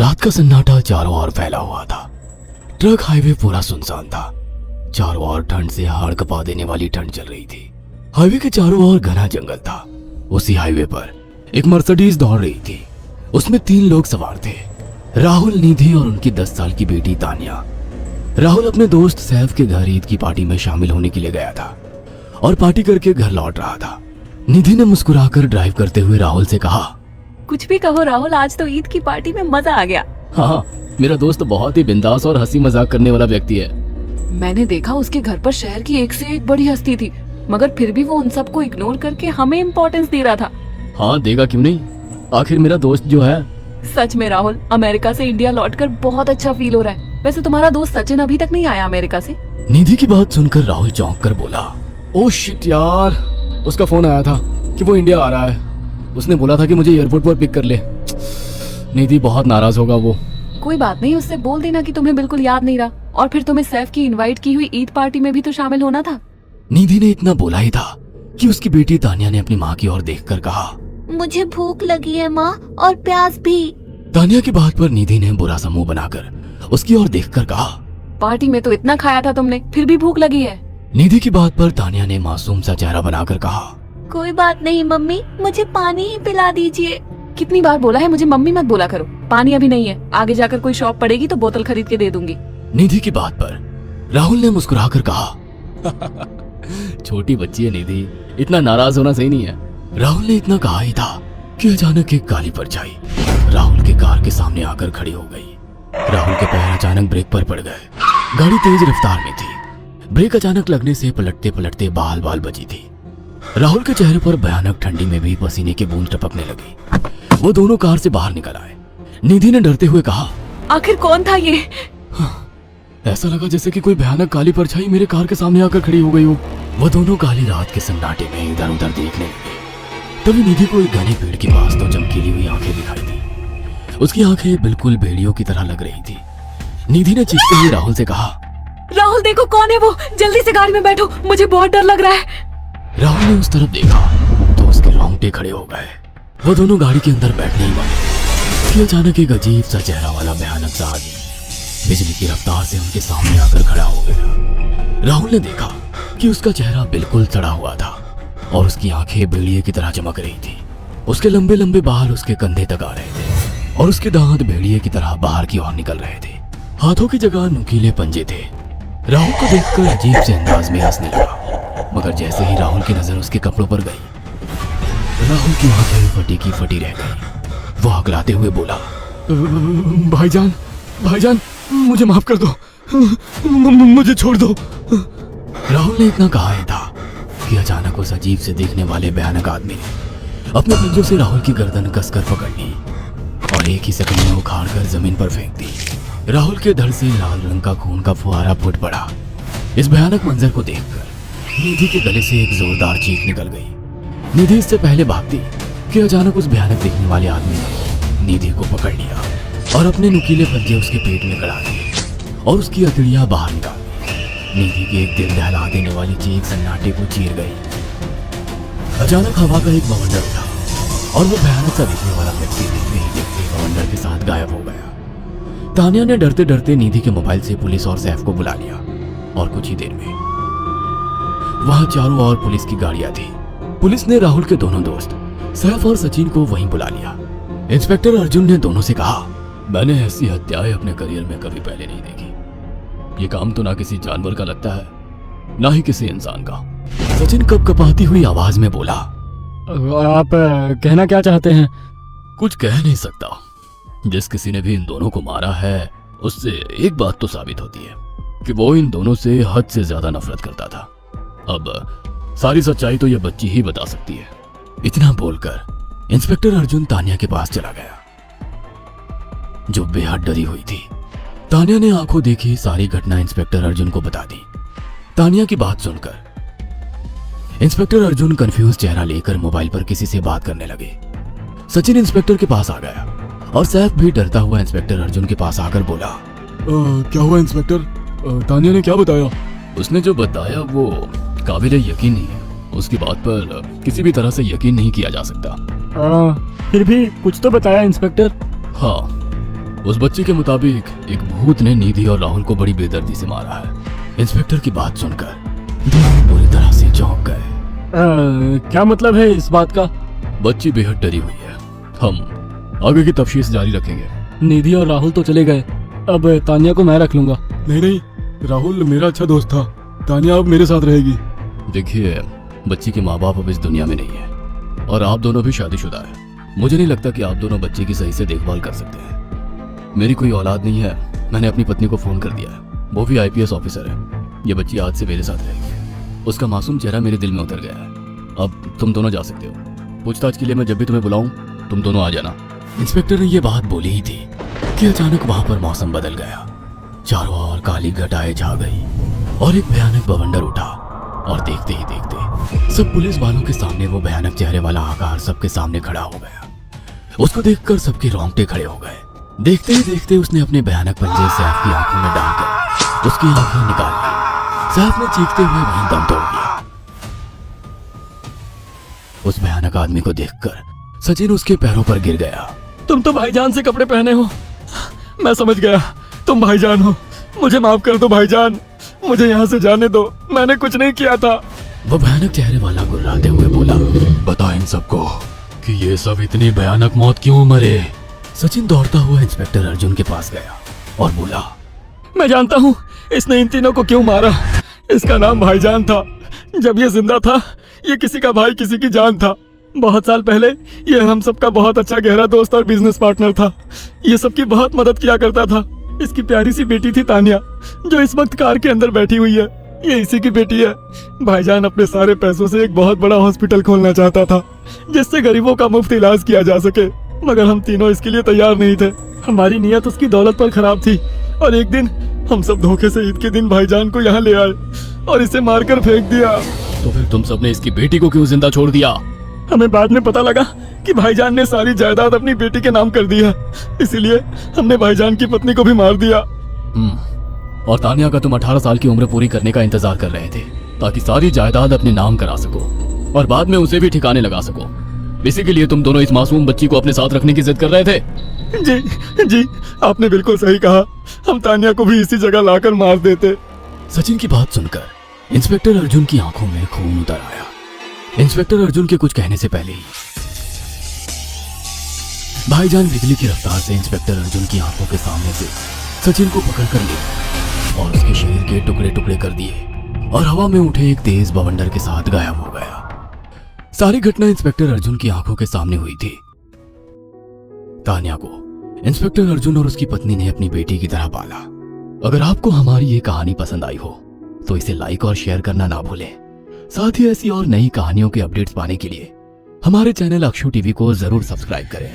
रात का सन्नाटा चारों ओर फैला हुआ था। ट्रक हाईवे पूरा सुनसान था। चारों ओर ठंड से हाड़ कपा देने वाली ठंड चल रही थी। हाईवे के चारों ओर घना जंगल था। उसी हाईवे पर एक मर्सिडीज दौड़ रही थी। उसमें 3 लोग सवार थे, राहुल, निधि और उनकी 10 साल की बेटी तानिया। राहुल अपने दोस्त सैफ के घर ईद की पार्टी में शामिल होने के लिए गया था और पार्टी करके घर लौट रहा था। निधि ने मुस्कुराकर ड्राइव करते हुए राहुल से कहा, कुछ भी कहो राहुल, आज तो ईद की पार्टी में मजा आ गया। हाँ, मेरा दोस्त बहुत ही बिंदास और हंसी मजाक करने वाला व्यक्ति है। मैंने देखा उसके घर पर शहर की एक से एक बड़ी हस्ती थी, मगर फिर भी वो उन सबको इग्नोर करके हमें इम्पोर्टेंस दे रहा था। हाँ, देगा क्यों नहीं, आखिर मेरा दोस्त जो है। सच में राहुल, अमेरिका से इंडिया लौटकर बहुत अच्छा फील हो रहा है। वैसे तुम्हारा दोस्त सचिन अभी तक नहीं आया अमेरिका से? निधि की बात सुनकर राहुल चौंक कर बोला, ओह शिट यार, उसका फोन आया था कि वो इंडिया आ रहा है। उसने बोला था कि मुझे एयरपोर्ट पर पिक कर ले। निधि बहुत नाराज होगा वो। कोई बात नहीं, उससे बोल देना कि तुम्हें बिल्कुल याद नहीं रहा। और फिर तुम्हें सैफ की इनवाइट की हुई ईद पार्टी में भी तो शामिल होना था। निधि ने इतना बोला ही था कि उसकी बेटी तानिया ने अपनी माँ की ओर देखकर कहा, मुझे भूख लगी है माँ, और प्यास भी। तानिया की बात पर निधि ने बुरा सा मुंह बनाकर उसकी ओर देखकर कहा, पार्टी में तो इतना खाया था तुमने, फिर भी भूख लगी है। निधि की बात पर तानिया ने मासूम सा चेहरा बनाकर कहा, कोई बात नहीं मम्मी, मुझे पानी ही पिला दीजिए। कितनी बार बोला है मुझे मम्मी मत बोला करो। पानी अभी नहीं है, आगे जाकर कोई शॉप पड़ेगी तो बोतल खरीद के दे दूंगी। निधि की बात पर राहुल ने मुस्कुराकर कहा, छोटी बच्ची है निधि, इतना नाराज होना सही नहीं है। राहुल ने इतना कहा ही था कि अचानक एक काली परछाई राहुल की कार के सामने आकर खड़ी हो गई। राहुल के पैर अचानक ब्रेक पर पड़ गए। गाड़ी तेज रफ्तार में थी। ब्रेक अचानक लगने से पलटते पलटते बाल बाल बची थी। राहुल के चेहरे पर भयानक ठंडी में भी पसीने की बूंद टपकने लगी। वो दोनों कार से बाहर निकल आए। निधि ने डरते हुए कहा, आखिर कौन था ये? ऐसा लगा जैसे कि कोई भयानक काली परछाई मेरे कार के सामने आकर खड़ी हो गई हो। वो दोनों काली रात के सन्नाटे में इधर उधर देखने लगे। तभी निधि को एक घने पेड़ के पास तो चमकीली हुई आंखें दिखाई दी। उसकी आंखें बिल्कुल भेड़ियों की तरह लग रही थी। निधि ने चीखते हुए राहुल से कहा, राहुल देखो कौन है वो, जल्दी से गाड़ी में बैठो, मुझे बहुत डर लग रहा है। राहुल ने उस तरफ देखा तो उसके रोंगटे खड़े हो गए। वो दोनों गाड़ी के अंदर बैठने ही वाले कि अचानक एक अजीब सा चेहरा वाला भयानक सा आदमी बिजली की रफ्तार से उनके सामने आकर खड़ा हो गया। राहुल ने देखा कि उसका चेहरा बिल्कुल सड़ा हुआ था और उसकी आंखें भेड़िए की तरह चमक रही थी। उसके लंबे लंबे बाल उसके कंधे तक आ रहे थे और उसके दांत भेड़िए की तरह बाहर की ओर निकल रहे थे। हाथों की जगह नुकीले पंजे थे। राहुल को देखकर अजीब से अंदाज में हंसने लगा, मगर जैसे ही राहुल की नजर उसके कपड़ों पर गई, राहुल की आंखें फटी की फटी रह गई। वो हकलाते हुए बोला, भाईजान, भाईजान, मुझे माफ कर दो, मुझे छोड़ दो। राहुल ने इतना कहा ही था कि अचानक उस अजीब से दिखने वाले भयानक आदमी ने अपने पंजों से राहुल की गर्दन कसकर पकड़ ली और एक ही सेकंड में उखाड़ कर जमीन पर फेंक दी। राहुल के धड़ से लाल रंग का खून का फुहारा फूट पड़ा। इस भयानक मंजर को देखकर निधि के गले से एक जोरदार चीख निकल गई। निधि इससे पहले भागती कि अचानक उस भयानक दिखने वाले आदमी ने निधि को पकड़ लिया और अपने नुकीले पंजे उसके पेट में गड़ा दिए और उसकी हथेलियां बाहर निकाल दी। निधि की एक दिल दहला देने वाली चीख सन्नाटे को चीर गई। अचानक हवा का एक बवंडर उठा और वो भयानक सा दिखने वाला व्यक्ति देखते ही देखते बवंडर के साथ गायब हो गया। तानिया ने डरते डरते निधि के मोबाइल से पुलिस और सैफ को बुला लिया और कुछ ही देर में वहां चारों ओर पुलिस की गाड़ियां थी। पुलिस ने राहुल के दोनों दोस्त सैफ और सचिन को वहीं बुला लिया। इंस्पेक्टर अर्जुन ने दोनों से कहा, मैंने ऐसी हत्याएं अपने करियर में कभी पहले नहीं देखी। ये काम तो ना किसी जानवर का लगता है, ना ही किसी इंसान का। सचिन कपकपाती हुई आवाज में बोला, आप कहना क्या चाहते हैं? कुछ कह नहीं सकता। जिस किसी ने भी इन दोनों को मारा है उससे एक बात तो साबित होती है कि वो इन दोनों से हद से ज्यादा नफरत करता था। अब सारी सच्चाई तो ये बच्ची ही बता सकती है। इतना बोलकर इंस्पेक्टर अर्जुन तानिया के पास चला गया, जो बेहद डरी हुई थी। तानिया ने आंखों देखी सारी घटना इंस्पेक्टर अर्जुन को बता दी। तानिया की बात सुनकर इंस्पेक्टर अर्जुन कंफ्यूज चेहरा लेकर मोबाइल पर किसी से बात करने लगे। सचिन इंस्पेक्टर के पास आ गया और सैफ भी डरता हुआ इंस्पेक्टर अर्जुन के पास आकर बोला, क्या हुआ इंस्पेक्टर? तानिया ने क्या बताया? उसने जो बताया वो काबिले यकीन नहीं है। उसकी बात पर किसी भी तरह से यकीन नहीं किया जा सकता। फिर भी कुछ तो बताया इंस्पेक्टर। हाँ, उस बच्चे के मुताबिक एक भूत ने निधि और राहुल को बड़ी बेदर्दी से मारा है। इंस्पेक्टर की बात सुनकर दोनों पूरी तरह से चौंक गए। क्या मतलब है इस बात का? बच्ची बेहद डरी हुई है। हम आगे की तफ्तीश जारी रखेंगे। निधि और राहुल तो चले गए, अब तानिया को मैं रख लूंगा। नहीं, राहुल मेरा अच्छा दोस्त था। तानिया अब मेरे साथ रहेगी। देखिए, बच्ची के माँ बाप अब इस दुनिया में नहीं है और आप दोनों भी शादीशुदा है। मुझे नहीं लगता कि आप दोनों बच्चे की सही से देखभाल कर सकते हैं। मेरी कोई औलाद नहीं है। मैंने अपनी पत्नी को फोन कर दिया है, वो भी IPS ऑफिसर है। ये बच्ची आज से मेरे साथ रहेगी। उसका मासूम चेहरा मेरे दिल में उतर गया है। अब तुम दोनों जा सकते हो। पूछताछ के लिए मैं जब भी तुम्हें बुलाऊं तुम दोनों आ जाना। इंस्पेक्टर ने ये बात बोली ही थी कि अचानक वहां पर मौसम बदल गया। चारों ओर काली घटाएं छा गई और एक भयानक बवंडर उठा और देखते ही देखते सब पुलिस वालों के सामने वो भयानक चेहरे वाला आकार सबके सामने खड़ा हो गया। उसको देखकर सबके रोंगटे खड़े हो गए। देखते ही देखते उसने अपने भयानक पंजे सैफ की आंखों में डालकर उसकी आंखें निकाल ली। सैफ ने चीखते हुए वहीं दम तोड़ दिया। उस भयानक आदमी को देखकर सचिन उसके पैरों पर गिर गया। तुम तो भाईजान से कपड़े पहने हो। मैं समझ गया तुम भाईजान हो। मुझे माफ कर दो भाईजान, मुझे यहाँ से जाने दो। मैंने कुछ नहीं किया था। वो भयानक चेहरे वाला गुर्राते हुए बोला, बता इन सबको कि ये सब इतनी भयानक मौत क्यों मरे। सचिन दौड़ता हुआ इंस्पेक्टर अर्जुन के पास गया और बोला, मैं जानता हूँ इसने इन तीनों को क्यों मारा। इसका नाम भाईजान था। जब ये जिंदा था ये किसी का भाई किसी की जान था। बहुत साल पहले ये हम सबका बहुत अच्छा गहरा दोस्त और बिजनेस पार्टनर था। ये सबकी बहुत मदद किया करता था। इसकी प्यारी सी बेटी थी तानिया, जो इस वक्त कार के अंदर बैठी हुई है। ये इसी की बेटी है। भाईजान अपने सारे पैसों से एक बहुत बड़ा हॉस्पिटल खोलना चाहता था जिससे गरीबों का मुफ्त इलाज किया जा सके, मगर हम तीनों इसके लिए तैयार नहीं थे। हमारी नीयत उसकी दौलत पर खराब थी और एक दिन हम सब धोखे से ईद के दिन भाईजान को यहाँ ले आए और इसे मारकर फेंक दिया। तो फिर तुम सबने इसकी बेटी को क्यों जिंदा छोड़ दिया? हमें बाद में पता लगा कि भाईजान ने सारी जायदाद अपनी बेटी के नाम कर दी है, इसीलिए हमने भाईजान की पत्नी को भी मार दिया। और तानिया का तुम 18 साल की उम्र पूरी करने का इंतजार कर रहे थे ताकि सारी जायदाद अपने नाम करा सको और बाद में उसे भी ठिकाने लगा सको। इसी के लिए तुम दोनों इस मासूम बच्ची को अपने साथ रखने की जिद कर रहे थे। जी, आपने बिल्कुल सही कहा। हम तानिया को भी इसी जगह लाकर मार देते। सचिन की बात सुनकर इंस्पेक्टर अर्जुन की आंखों में खून उतर आया। इंस्पेक्टर अर्जुन के कुछ कहने से पहले ही भाईजान बिजली की रफ्तार से इंस्पेक्टर अर्जुन की आंखों के सामने से सचिन को पकड़ कर लिया और उसके शरीर के टुकड़े टुकड़े कर दिए और हवा में उठे एक तेज बवंडर के साथ गायब हो गया। सारी घटना इंस्पेक्टर अर्जुन की आंखों के सामने हुई थी। तानिया को इंस्पेक्टर अर्जुन और उसकी पत्नी ने अपनी बेटी की तरह पाला। अगर आपको हमारी ये कहानी पसंद आई हो तो इसे लाइक और शेयर करना ना भूलें। साथ ही ऐसी और नई कहानियों के अपडेट्स पाने के लिए हमारे चैनल अक्षु टीवी को जरूर सब्सक्राइब करें।